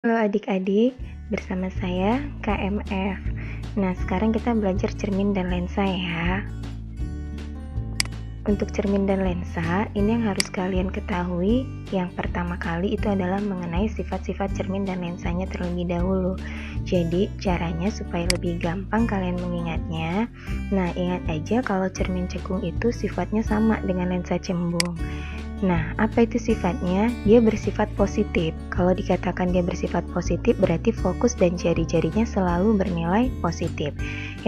Halo adik-adik, bersama saya KMF. Nah, sekarang kita belajar cermin dan lensa ya. Untuk cermin dan lensa, ini yang harus kalian ketahui. Yang pertama kali itu adalah mengenai sifat-sifat cermin dan lensanya terlebih dahulu. Jadi, caranya supaya lebih gampang kalian mengingatnya. Nah, ingat aja kalau cermin cekung itu sifatnya sama dengan lensa cembung. Nah, apa itu sifatnya? Dia bersifat positif. Kalau dikatakan dia bersifat positif, berarti fokus dan jari-jarinya selalu bernilai positif.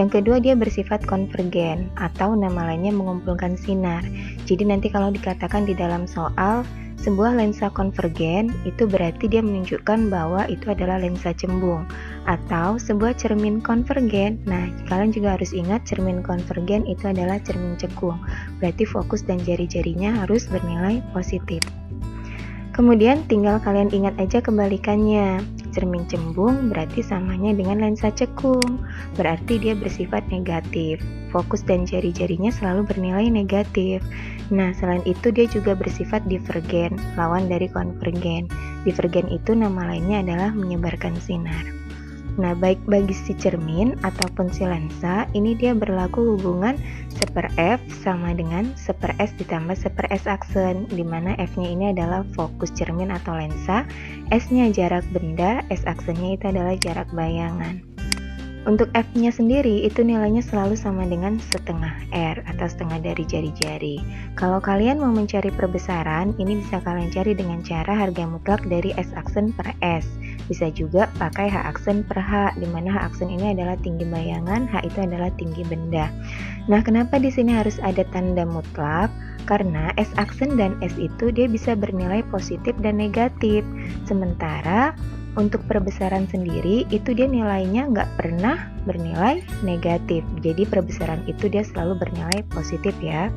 Yang kedua, dia bersifat konvergen atau nama lainnya mengumpulkan sinar. Jadi nanti kalau dikatakan di dalam soal, sebuah lensa konvergen, itu berarti dia menunjukkan bahwa itu adalah lensa cembung. Atau sebuah cermin konvergen, nah kalian juga harus ingat cermin konvergen itu adalah cermin cekung. Berarti fokus dan jari-jarinya harus bernilai positif. Kemudian tinggal kalian ingat aja kebalikannya. Cermin cembung berarti samanya dengan lensa cekung, berarti dia bersifat negatif. Fokus dan jari-jarinya selalu bernilai negatif. Nah, selain itu dia juga bersifat divergen, lawan dari konvergen. Divergen itu nama lainnya adalah menyebarkan sinar. Nah, baik bagi si cermin ataupun si lensa, ini dia berlaku hubungan 1/F sama dengan 1/S ditambah 1/S aksen, di mana F-nya ini adalah fokus cermin atau lensa, S-nya jarak benda, S aksennya itu adalah jarak bayangan. Untuk F-nya sendiri, itu nilainya selalu sama dengan setengah R atau setengah dari jari-jari. Kalau kalian mau mencari perbesaran, ini bisa kalian cari dengan cara harga mutlak dari S aksen per S. Bisa juga pakai H aksen per H, di mana H aksen ini adalah tinggi bayangan, H itu adalah tinggi benda. Nah, kenapa di sini harus ada tanda mutlak? Karena S aksen dan S itu dia bisa bernilai positif dan negatif. Sementara untuk perbesaran sendiri itu dia nilainya nggak pernah bernilai negatif. Jadi perbesaran itu dia selalu bernilai positif ya.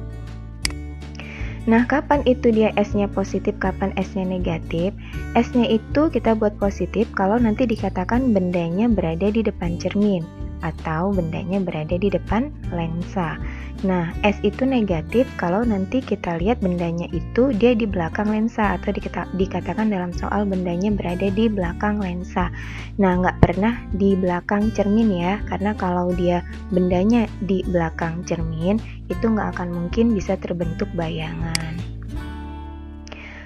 Nah, kapan itu dia S-nya positif, kapan S-nya negatif? S-nya itu kita buat positif kalau nanti dikatakan bendanya berada di depan cermin atau bendanya berada di depan lensa. Nah, S itu negatif kalau nanti kita lihat bendanya itu dia di belakang lensa atau dikatakan dalam soal bendanya berada di belakang lensa. Nah, nggak pernah di belakang cermin ya, karena kalau dia bendanya di belakang cermin, itu nggak akan mungkin bisa terbentuk bayangan.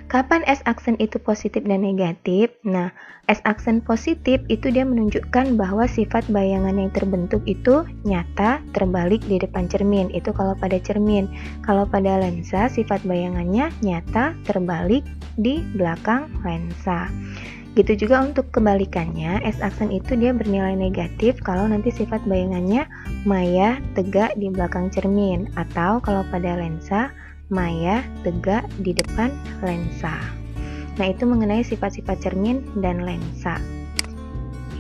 Kapan S aksen itu positif dan negatif? Nah, S aksen positif itu dia menunjukkan bahwa sifat bayangan yang terbentuk itu nyata terbalik di depan cermin. Itu kalau pada cermin. Kalau pada lensa, sifat bayangannya nyata terbalik di belakang lensa. Gitu juga untuk kebalikannya, S aksen itu dia bernilai negatif kalau nanti sifat bayangannya maya tegak di belakang cermin, atau kalau pada lensa maya tegak di depan lensa. Nah, itu mengenai sifat-sifat cermin dan lensa.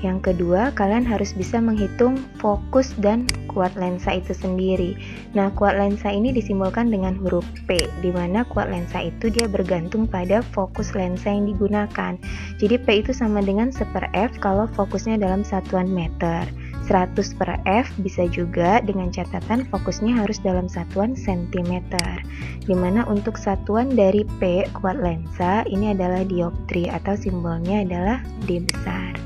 Yang kedua, kalian harus bisa menghitung fokus dan kuat lensa itu sendiri. Nah, kuat lensa ini disimbolkan dengan huruf P, di mana kuat lensa itu dia bergantung pada fokus lensa yang digunakan. Jadi P itu sama dengan 1/F kalau fokusnya dalam satuan meter. 100/F bisa juga dengan catatan fokusnya harus dalam satuan sentimeter. Dimana untuk satuan dari P kuat lensa ini adalah dioptri atau simbolnya adalah D besar.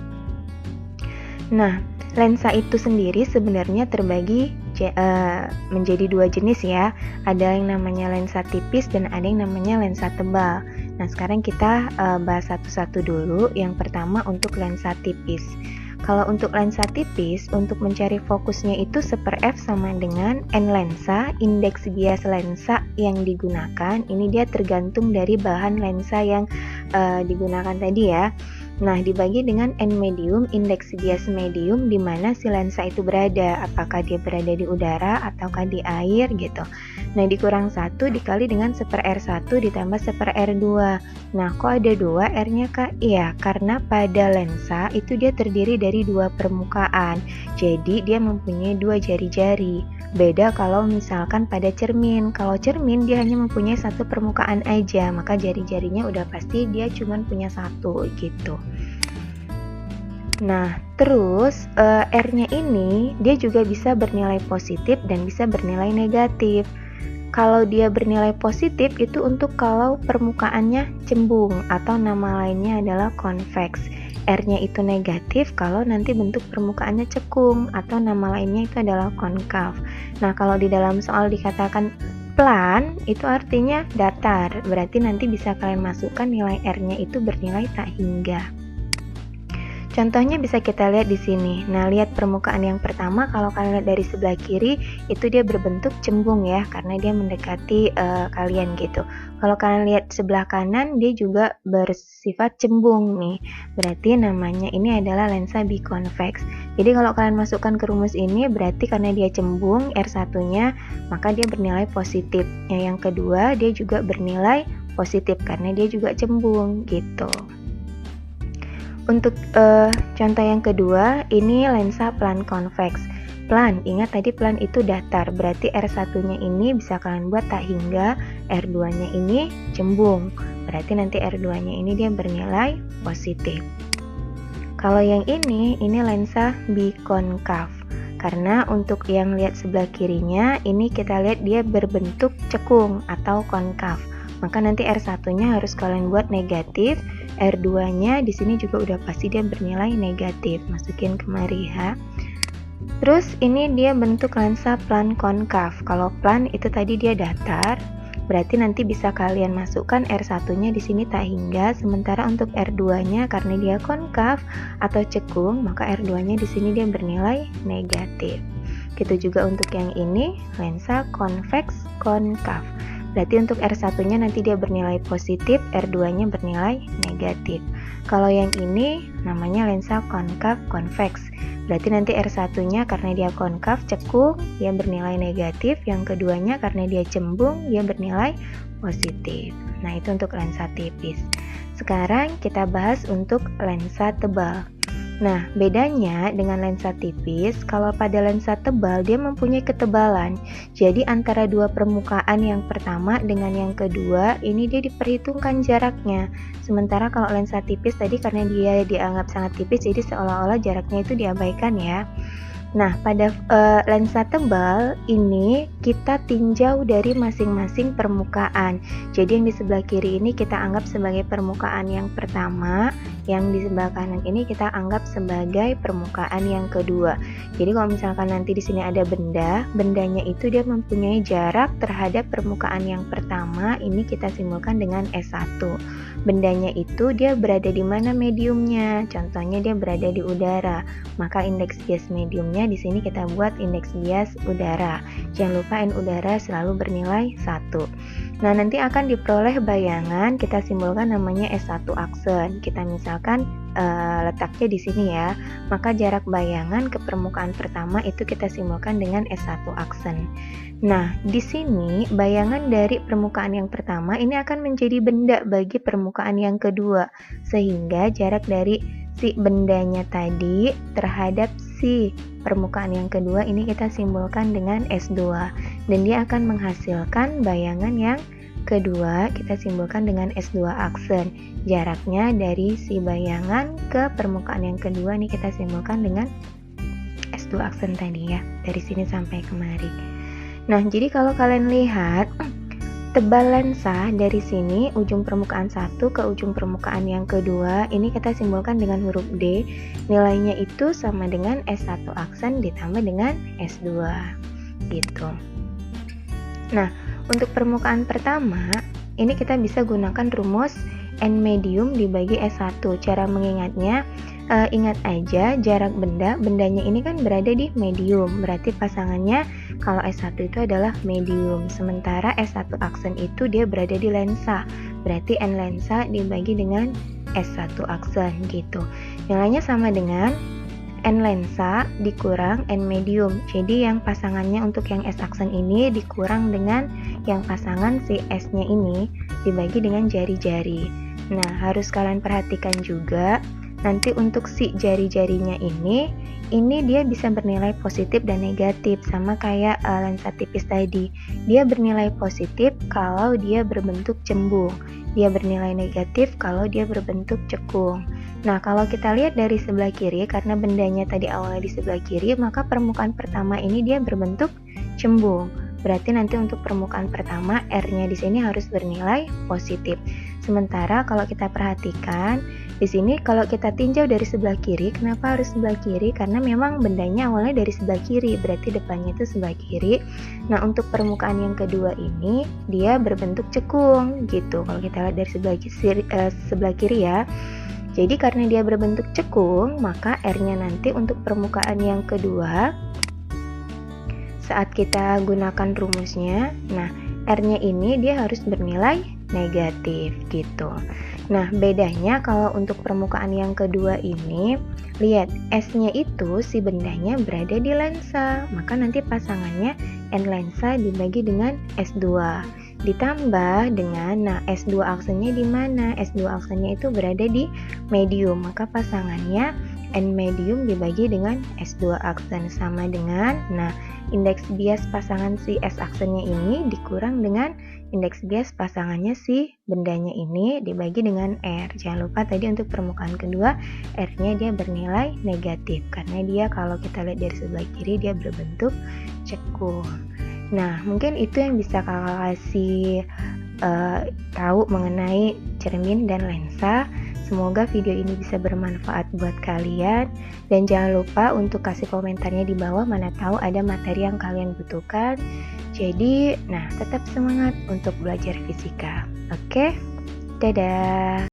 Nah, lensa itu sendiri sebenarnya terbagi menjadi dua jenis ya. Ada yang namanya lensa tipis dan ada yang namanya lensa tebal. Nah, sekarang kita bahas satu-satu dulu. Yang pertama untuk lensa tipis. Kalau untuk lensa tipis, untuk mencari fokusnya itu 1/F sama dengan N lensa, indeks bias lensa yang digunakan. Ini dia tergantung dari bahan lensa yang digunakan tadi ya. Nah, dibagi dengan N medium, indeks bias medium, di mana si lensa itu berada. Apakah dia berada di udara ataukah di air gitu. Nah, dikurang 1 dikali dengan 1/R1 ditambah 1/R2. Nah, kok ada 2 R-nya Kak? Iya, karena pada lensa itu dia terdiri dari 2 permukaan. Jadi, dia mempunyai 2 jari-jari. Beda kalau misalkan pada cermin. Kalau cermin dia hanya mempunyai 1 permukaan aja, maka jari-jarinya udah pasti dia cuma punya 1 gitu. Nah, terus R-nya ini dia juga bisa bernilai positif dan bisa bernilai negatif. Kalau dia bernilai positif itu untuk kalau permukaannya cembung atau nama lainnya adalah convex. R-nya itu negatif kalau nanti bentuk permukaannya cekung, atau nama lainnya itu adalah konkav. Nah, kalau di dalam soal dikatakan plan, itu artinya datar, berarti nanti bisa kalian masukkan nilai R-nya itu bernilai tak hingga. Contohnya bisa kita lihat di sini. Nah, lihat permukaan yang pertama, kalau kalian lihat dari sebelah kiri, itu dia berbentuk cembung ya, karena dia mendekati kalian gitu. Kalau kalian lihat sebelah kanan, dia juga bersifat cembung nih. Berarti namanya ini adalah lensa biconvex. Jadi kalau kalian masukkan ke rumus ini, berarti karena dia cembung, R1-nya, maka dia bernilai positif. Yang kedua, dia juga bernilai positif, karena dia juga cembung gitu. Untuk contoh yang kedua, ini lensa plan konveks. Plan, ingat tadi plan itu datar, berarti R1-nya ini bisa kalian buat tak hingga, R2-nya ini cembung. Berarti nanti R2-nya ini dia bernilai positif. Kalau yang ini lensa bikonkav. Karena untuk yang lihat sebelah kirinya, ini kita lihat dia berbentuk cekung atau konkav. Maka nanti R1-nya harus kalian buat negatif, R2-nya di sini juga udah pasti dia bernilai negatif. Masukin kemari ya. Terus ini dia bentuk lensa plan konkav. Kalau plan itu tadi dia datar, berarti nanti bisa kalian masukkan R1-nya di sini tak hingga, sementara untuk R2-nya karena dia konkav atau cekung, maka R2-nya di sini dia bernilai negatif. Gitu juga untuk yang ini, lensa konveks konkav. Berarti untuk R1-nya nanti dia bernilai positif, R2-nya bernilai negatif. Kalau yang ini namanya lensa konkav konveks. Berarti nanti R1-nya karena dia konkav cekung, dia bernilai negatif. Yang keduanya karena dia cembung, dia bernilai positif. Nah, itu untuk lensa tipis. Sekarang kita bahas untuk lensa tebal. Nah, bedanya dengan lensa tipis, kalau pada lensa tebal dia mempunyai ketebalan. Jadi antara dua permukaan yang pertama dengan yang kedua, ini dia diperhitungkan jaraknya. Sementara kalau lensa tipis tadi karena dia dianggap sangat tipis, jadi seolah-olah jaraknya itu diabaikan ya. Nah, pada lensa tebal ini kita tinjau dari masing-masing permukaan. Jadi yang di sebelah kiri ini kita anggap sebagai permukaan yang pertama, yang di sebelah kanan ini kita anggap sebagai permukaan yang kedua. Jadi kalau misalkan nanti di sini ada benda, bendanya itu dia mempunyai jarak terhadap permukaan yang pertama, ini kita simbolkan dengan S1. Bendanya itu dia berada di mana mediumnya? Contohnya dia berada di udara. Maka indeks bias mediumnya di sini kita buat indeks bias udara. Jangan lupa N udara selalu bernilai 1. Nah, nanti akan diperoleh bayangan, kita simbolkan namanya S1 aksen. Kita misalkan letaknya di sini ya. Maka jarak bayangan ke permukaan pertama itu kita simbolkan dengan S1 aksen. Nah, di sini bayangan dari permukaan yang pertama ini akan menjadi benda bagi permukaan yang kedua. Sehingga jarak dari si bendanya tadi terhadap si permukaan yang kedua ini kita simbolkan dengan S2. Dan dia akan menghasilkan bayangan yang kedua, kita simbolkan dengan S2 aksen. Jaraknya dari si bayangan ke permukaan yang kedua ini kita simbolkan dengan S2 aksen tadi ya. Dari sini sampai kemari. Nah, jadi kalau kalian lihat tebal lensa dari sini ujung permukaan satu ke ujung permukaan yang kedua, ini kita simbolkan dengan huruf D. Nilainya itu sama dengan S1 aksen ditambah dengan S2 gitu. Nah, untuk permukaan pertama, ini kita bisa gunakan rumus N medium dibagi S1. Cara mengingatnya, ingat aja jarak bendanya ini kan berada di medium. Berarti pasangannya kalau S1 itu adalah medium. Sementara S1 aksen itu dia berada di lensa. Berarti N lensa dibagi dengan S1 aksen gitu. Nilainya sama dengan N lensa dikurang N medium. Jadi yang pasangannya untuk yang S aksen ini dikurang dengan yang pasangan si S-nya ini dibagi dengan jari-jari. Nah, harus kalian perhatikan juga nanti untuk si jari-jarinya ini dia bisa bernilai positif dan negatif sama kayak lensa tipis tadi. Dia bernilai positif kalau dia berbentuk cembung. Dia bernilai negatif kalau dia berbentuk cekung. Nah, kalau kita lihat dari sebelah kiri, karena bendanya tadi awalnya di sebelah kiri, maka permukaan pertama ini dia berbentuk cembung. Berarti nanti untuk permukaan pertama R-nya di sini harus bernilai positif. Sementara kalau kita perhatikan Di sini kalau kita tinjau dari sebelah kiri, kenapa harus sebelah kiri? Karena memang bendanya awalnya dari sebelah kiri, berarti depannya itu sebelah kiri. Nah, untuk permukaan yang kedua ini dia berbentuk cekung gitu. Kalau kita lihat dari sebelah kiri ya. Jadi karena dia berbentuk cekung, maka R-nya nanti untuk permukaan yang kedua saat kita gunakan rumusnya, nah R-nya ini dia harus bernilai negatif gitu. Nah, bedanya kalau untuk permukaan yang kedua ini, lihat S-nya itu si bendanya berada di lensa, maka nanti pasangannya N lensa dibagi dengan S2. Ditambah dengan, nah S2 aksennya di mana? S2 aksennya itu berada di medium, maka pasangannya N medium dibagi dengan S2 aksen sama dengan, nah indeks bias pasangan si S aksennya ini dikurang dengan indeks bias pasangannya si bendanya ini dibagi dengan R. Jangan lupa tadi untuk permukaan kedua R-nya dia bernilai negatif karena dia kalau kita lihat dari sebelah kiri dia berbentuk cekung. Nah, mungkin itu yang bisa kakak kasih tahu mengenai cermin dan lensa. Semoga video ini bisa bermanfaat buat kalian dan jangan lupa untuk kasih komentarnya di bawah, mana tahu ada materi yang kalian butuhkan. Jadi, nah tetap semangat untuk belajar fisika. Oke? Dadah.